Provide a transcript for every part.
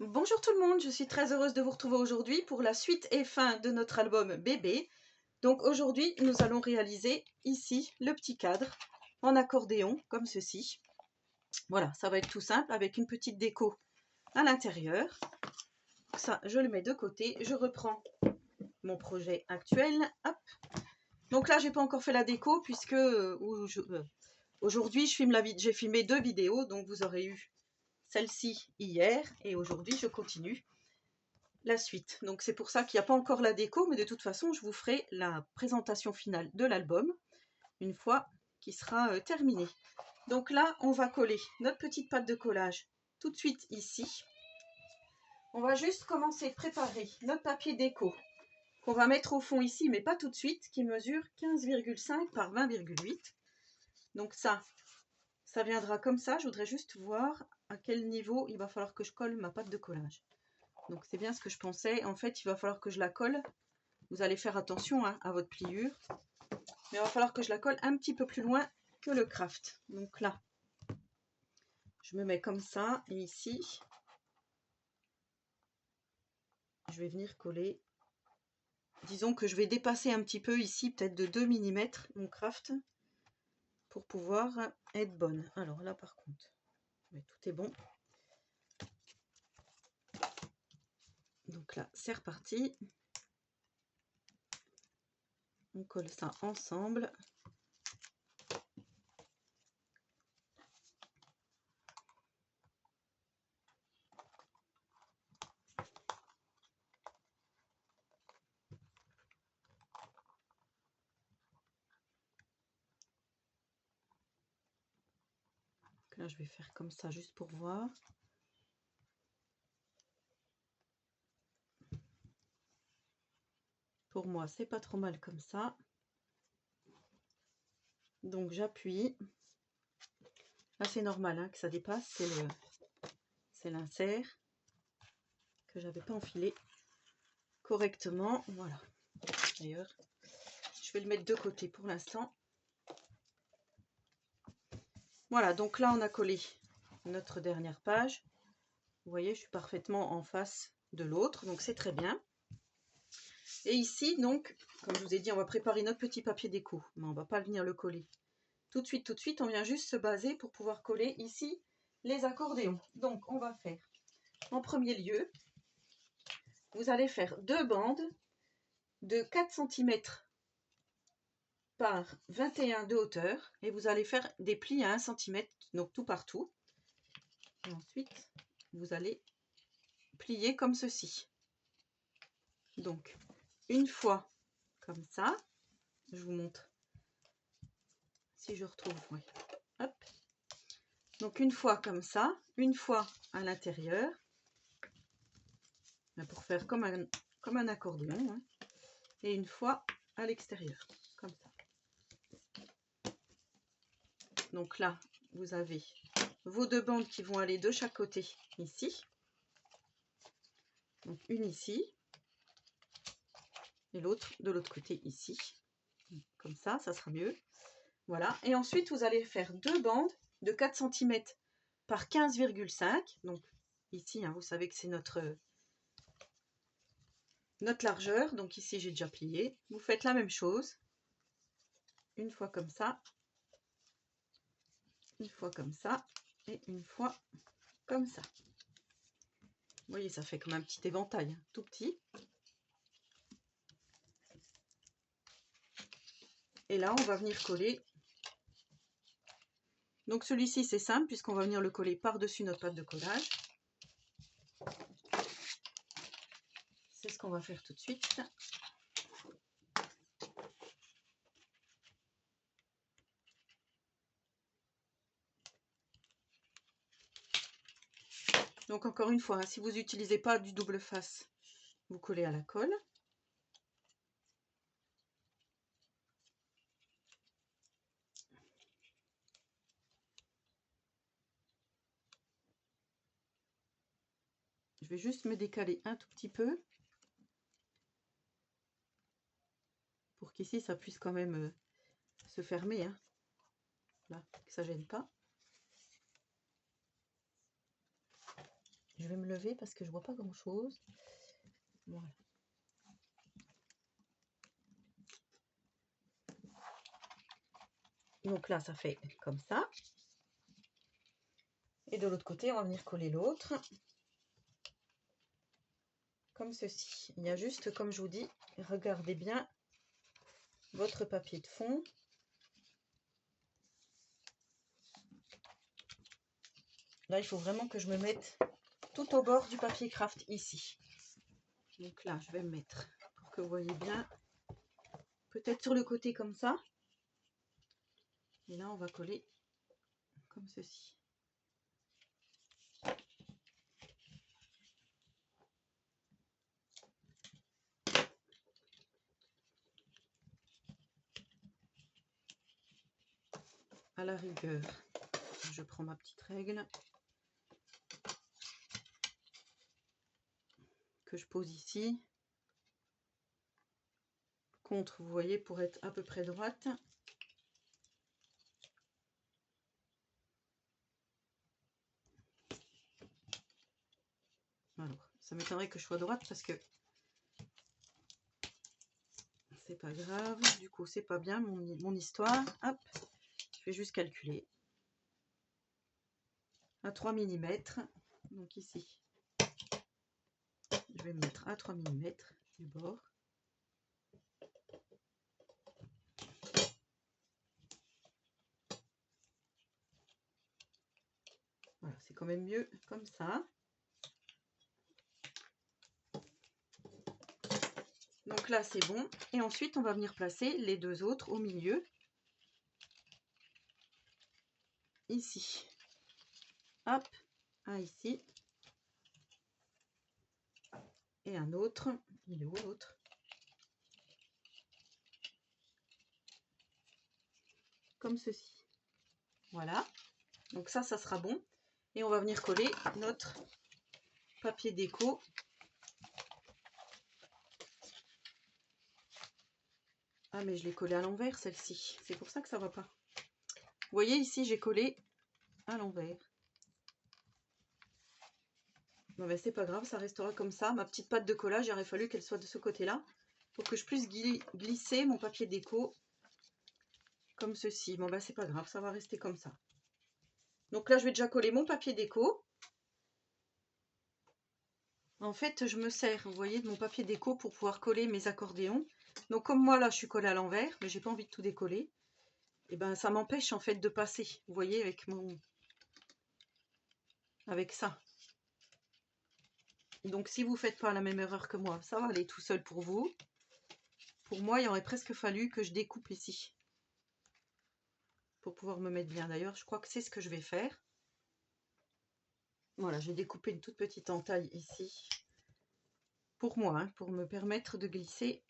Bonjour tout le monde, je suis très heureuse de vous retrouver aujourd'hui pour la suite et fin de notre album bébé. Donc aujourd'hui, nous allons réaliser ici le petit cadre en accordéon comme ceci. Voilà, ça va être tout simple avec une petite déco à l'intérieur. Ça, je le mets de côté, je reprends mon projet actuel. Hop. Donc là, j'ai pas encore fait la déco puisque aujourd'hui, j'ai filmé 2 vidéos, donc vous aurez eu celle-ci hier et aujourd'hui, je continue la suite. Donc c'est pour ça qu'il n'y a pas encore la déco, mais de toute façon, je vous ferai la présentation finale de l'album une fois qu'il sera terminé. Donc là, on va coller notre petite pâte de collage tout de suite ici. On va juste commencer à préparer notre papier déco qu'on va mettre au fond ici, mais pas tout de suite, qui mesure 15,5 par 20,8. Donc ça viendra comme ça. Je voudrais juste voir à quel niveau il va falloir que je colle ma pâte de collage. Donc c'est bien ce que je pensais. En fait, il va falloir que je la colle. Vous allez faire attention à votre pliure. Mais il va falloir que je la colle un petit peu plus loin que le craft. Donc là, je me mets comme ça. Et ici, je vais venir coller. Disons que je vais dépasser un petit peu ici, peut-être de 2 mm mon craft, pour pouvoir être bonne. Alors là, par contre, mais tout est bon. Donc là, c'est reparti. On colle ça ensemble. Donc là, je vais faire comme ça juste pour voir. Pour moi, c'est pas trop mal comme ça. Donc j'appuie. Là, c'est normal hein, que ça dépasse. C'est l'insert que j'avais pas enfilé correctement. Voilà. D'ailleurs, je vais le mettre de côté pour l'instant. Voilà, donc là, on a collé notre dernière page. Vous voyez, je suis parfaitement en face de l'autre, donc c'est très bien. Et ici, donc, comme je vous ai dit, on va préparer notre petit papier déco, mais on ne va pas venir le coller tout de suite, on vient juste se baser pour pouvoir coller ici les accordéons. Donc, on va faire, en premier lieu, vous allez faire 2 bandes de 4 cm par 21 de hauteur, et vous allez faire des plis à 1 cm, donc tout partout. Et ensuite, vous allez plier comme ceci. Donc, une fois comme ça, je vous montre si je retrouve, oui. Hop. Donc une fois comme ça, une fois à l'intérieur, pour faire comme un accordéon, hein, et une fois à l'extérieur, comme ça. Donc là, vous avez vos 2 bandes qui vont aller de chaque côté ici. Donc une ici et l'autre de l'autre côté ici. Comme ça, ça sera mieux. Voilà. Et ensuite, vous allez faire 2 bandes de 4 cm par 15,5. Donc ici, hein, vous savez que c'est notre largeur. Donc ici, j'ai déjà plié. Vous faites la même chose. Une fois comme ça. Une fois comme ça. Et une fois comme ça. Vous voyez, ça fait comme un petit éventail, hein, tout petit. Et là, on va venir coller. Donc celui-ci, c'est simple, puisqu'on va venir le coller par-dessus notre pâte de collage. C'est ce qu'on va faire tout de suite. Donc encore une fois, hein, si vous n'utilisez pas du double face, vous collez à la colle. Je vais juste me décaler un tout petit peu pour qu'ici ça puisse quand même se fermer, hein. Là, que ça gêne pas. Je vais me lever parce que je vois pas grand chose. Voilà. Donc là, ça fait comme ça. Et de l'autre côté, on va venir coller l'autre. Comme ceci. Il y a juste, comme je vous dis, regardez bien votre papier de fond. Là, il faut vraiment que je me mette tout au bord du papier craft ici. Donc là, je vais me mettre pour que vous voyez bien. Peut-être sur le côté comme ça. Et là, on va coller comme ceci. À la rigueur, je prends ma petite règle que je pose ici. Contre, vous voyez, pour être à peu près droite. Alors, ça m'étonnerait que je sois droite parce que c'est pas grave. Du coup, c'est pas bien mon histoire. Hop, je vais juste calculer. À 3 mm. Donc ici, je vais me mettre à 3 mm du bord. Voilà, c'est quand même mieux comme ça. Donc là, c'est bon. Et ensuite, on va venir placer les deux autres au milieu. Ici. Hop, un ici. Et un autre. Il est où l'autre? Comme ceci. Voilà. Donc ça sera bon. Et on va venir coller notre papier déco. Ah, mais je l'ai collé à l'envers, celle-ci. C'est pour ça que ça va pas. Vous voyez, ici, j'ai collé à l'envers. Bon, ben, c'est pas grave, ça restera comme ça. Ma petite pâte de collage, il aurait fallu qu'elle soit de ce côté-là pour que je puisse glisser mon papier déco comme ceci. Bon, ben, c'est pas grave, ça va rester comme ça. Donc là, je vais déjà coller mon papier déco. En fait, je me sers, vous voyez, de mon papier déco pour pouvoir coller mes accordéons. Donc comme moi, là, je suis collée à l'envers, mais j'ai pas envie de tout décoller. Et ben, ça m'empêche en fait de passer, vous voyez, avec ça. Donc si vous faites pas la même erreur que moi, ça va aller tout seul pour vous. Pour moi, il aurait presque fallu que je découpe ici. Pour pouvoir me mettre bien. D'ailleurs, je crois que c'est ce que je vais faire. Voilà, j'ai découpé une toute petite entaille ici. Pour moi, hein, pour me permettre de glisser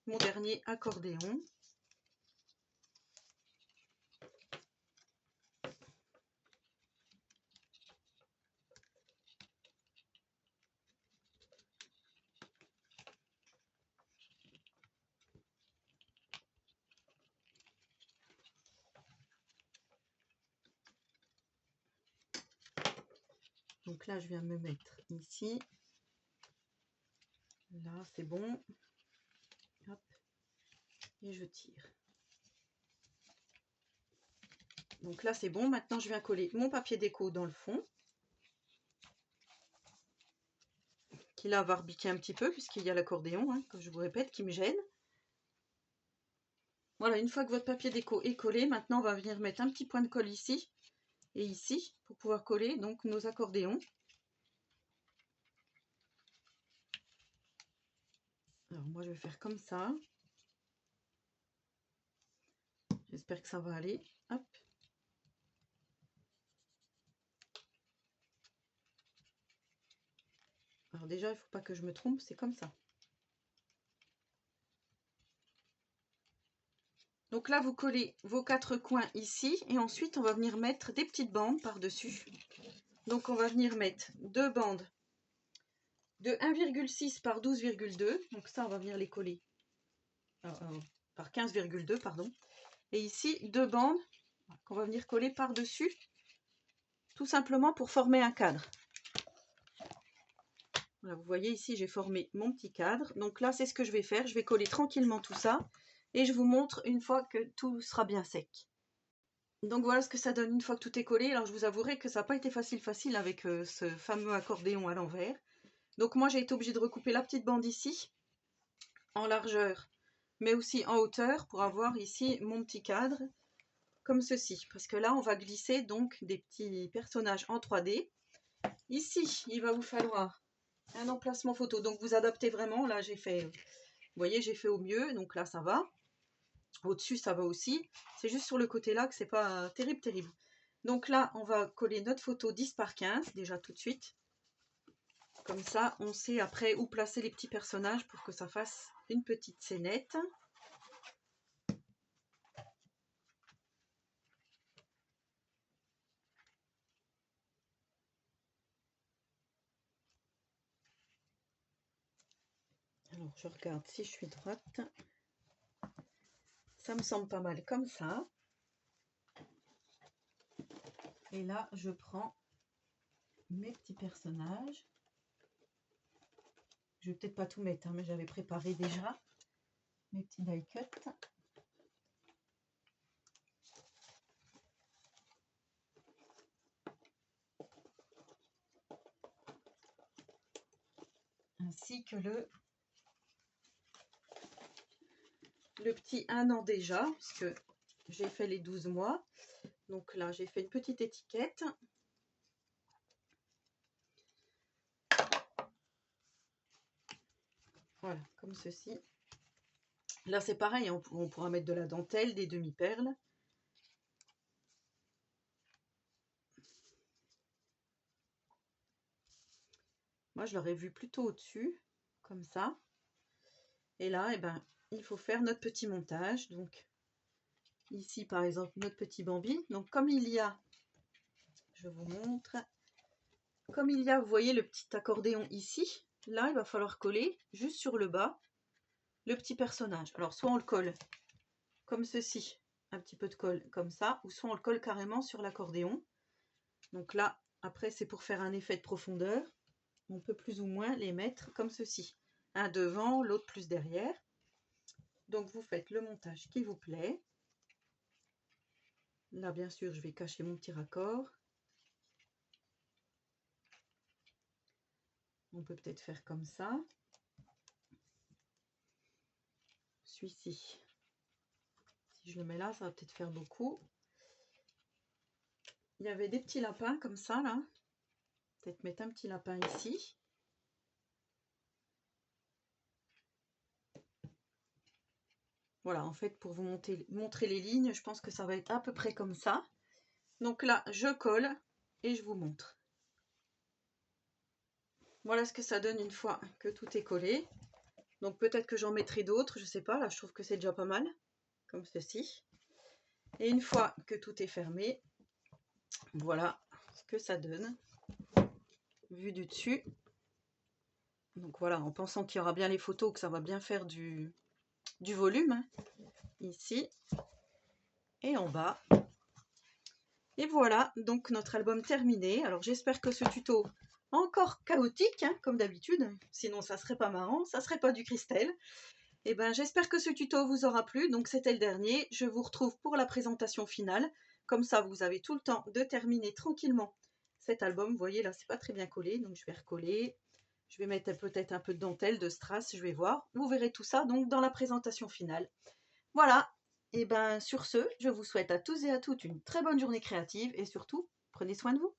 mon dernier accordéon. Donc là, je viens me mettre ici. Là, c'est bon. Hop. Et je tire. Donc là, c'est bon. Maintenant, je viens coller mon papier déco dans le fond. Qui là va rebiquer un petit peu, puisqu'il y a l'accordéon, hein, comme je vous répète, qui me gêne. Voilà, une fois que votre papier déco est collé, maintenant, on va venir mettre un petit point de colle ici et ici, pour pouvoir coller donc nos accordéons. Alors moi je vais faire comme ça. J'espère que ça va aller. Hop. Alors déjà il ne faut pas que je me trompe, c'est comme ça. Donc là vous collez vos 4 coins ici et ensuite on va venir mettre des petites bandes par-dessus. Donc on va venir mettre deux bandes de 1,6 par 12,2. Donc ça on va venir les coller par 15,2 pardon. Et ici, deux bandes qu'on va venir coller par-dessus, tout simplement pour former un cadre. Voilà, vous voyez ici, j'ai formé mon petit cadre. Donc là, c'est ce que je vais faire. Je vais coller tranquillement tout ça et je vous montre une fois que tout sera bien sec. Donc voilà ce que ça donne une fois que tout est collé. Alors je vous avouerai que ça n'a pas été facile avec ce fameux accordéon à l'envers. Donc moi, j'ai été obligée de recouper la petite bande ici, en largeur, mais aussi en hauteur, pour avoir ici mon petit cadre, comme ceci. Parce que là, on va glisser donc des petits personnages en 3D. Ici, il va vous falloir un emplacement photo. Donc vous adaptez vraiment. Là, j'ai fait, vous voyez, j'ai fait au mieux. Donc là, ça va. Au-dessus, ça va aussi. C'est juste sur le côté là que c'est pas terrible. Donc là, on va coller notre photo 10 par 15, déjà tout de suite. Comme ça, on sait après où placer les petits personnages pour que ça fasse une petite scénette. Alors, je regarde si je suis droite. Ça me semble pas mal comme ça. Et là, je prends mes petits personnages. Je vais peut-être pas tout mettre, hein, mais j'avais préparé déjà mes petits die cuts. Ainsi que le petit 1 an déjà, parce que j'ai fait les 12 mois. Donc là, j'ai fait une petite étiquette. Voilà, comme ceci. Là, c'est pareil, on pourra mettre de la dentelle, des demi-perles. Moi, je l'aurais vu plutôt au-dessus, comme ça. Et là, eh ben, il faut faire notre petit montage. Donc, ici, par exemple, notre petit Bambi. Donc, comme il y a, je vous montre, comme il y a, vous voyez, le petit accordéon ici. Là, il va falloir coller, juste sur le bas, le petit personnage. Alors, soit on le colle comme ceci, un petit peu de colle comme ça, ou soit on le colle carrément sur l'accordéon. Donc là, après, c'est pour faire un effet de profondeur. On peut plus ou moins les mettre comme ceci. Un devant, l'autre plus derrière. Donc vous faites le montage qui vous plaît. Là, bien sûr, je vais cacher mon petit raccord. On peut peut-être faire comme ça. Celui-ci, si je le mets là, ça va peut-être faire beaucoup. Il y avait des petits lapins comme ça, là. Peut-être mettre un petit lapin ici. Voilà, en fait, pour vous montrer les lignes, je pense que ça va être à peu près comme ça. Donc là, je colle et je vous montre. Voilà ce que ça donne une fois que tout est collé. Donc peut-être que j'en mettrai d'autres, je sais pas. Là, je trouve que c'est déjà pas mal, comme ceci. Et une fois que tout est fermé, voilà ce que ça donne, vu du dessus. Donc voilà, en pensant qu'il y aura bien les photos, que ça va bien faire du volume, hein, ici et en bas. Et voilà, donc notre album terminé. Alors j'espère que ce tuto, encore chaotique, hein, comme d'habitude, sinon ça serait pas marrant, ça serait pas du Christelle. Et ben j'espère que ce tuto vous aura plu. Donc c'était le dernier. Je vous retrouve pour la présentation finale. Comme ça, vous avez tout le temps de terminer tranquillement cet album. Vous voyez là, c'est pas très bien collé, donc je vais recoller. Je vais mettre peut-être un peu de dentelle, de strass, je vais voir. Vous verrez tout ça donc dans la présentation finale. Voilà. Et ben sur ce, je vous souhaite à tous et à toutes une très bonne journée créative et surtout, prenez soin de vous.